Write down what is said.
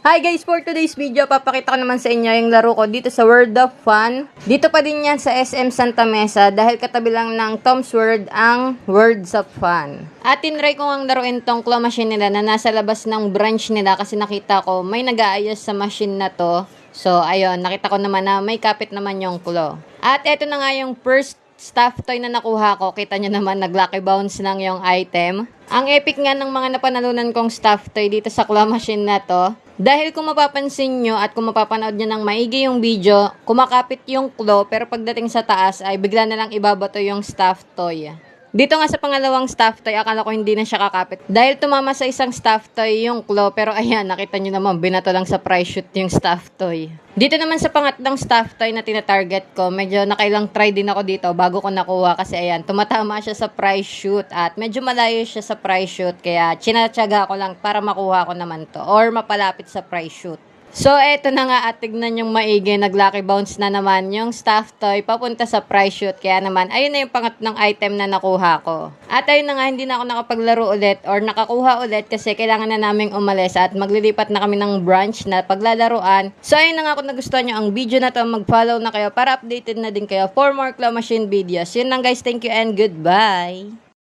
Hi guys, for today's video, papakita ko naman sa inyo yung laro ko dito sa World of Fun. Dito pa din yan sa SM Santa Mesa dahil katabi lang ng Tom's World ang Worlds of Fun. At tinry ko ang laruin tong claw machine nila na nasa labas ng branch nila kasi nakita ko may nag-aayos sa machine na to. So ayun, nakita ko naman na may kapit naman yung claw. At eto na nga yung first stuff toy na nakuha ko. Kita nyo naman, nag-lucky bounce lang yung item. Ang epic nga ng mga napanalunan kong stuff toy dito sa claw machine na to. Dahil kung mapapansin nyo at kung mapapanood nyo ng maigi yung video, kumakapit yung claw pero pagdating sa taas ay bigla na lang ibabato yung stuff toy. Dito nga sa pangalawang stuff toy, akala ko hindi na siya kakapit. Dahil tumama sa isang stuff toy yung claw, pero ayan, nakita nyo naman, binato lang sa prize shoot yung stuff toy. Dito naman sa pangatlong stuff toy na tina-target ko, medyo nakailang try din ako dito bago ko nakuha kasi ayan, tumatama siya sa prize shoot at medyo malayo siya sa prize shoot kaya chinatsaga ko lang para makuha ko naman to or mapalapit sa prize shoot. So, eto na nga at tignan yung maigi, nag-lucky bounce na naman yung stuff toy papunta sa prize shoot. Kaya naman, ayun na yung pangatlong item na nakuha ko. At ayun na nga, hindi na ako nakapaglaro ulit or nakakuha ulit kasi kailangan na naming umalis at maglilipat na kami ng branch na paglalaruan. So, ayun na nga, kung nagustuhan nyo ang video na to, mag-follow na kayo para updated na din kayo for more claw machine videos. Yun lang guys, thank you and goodbye!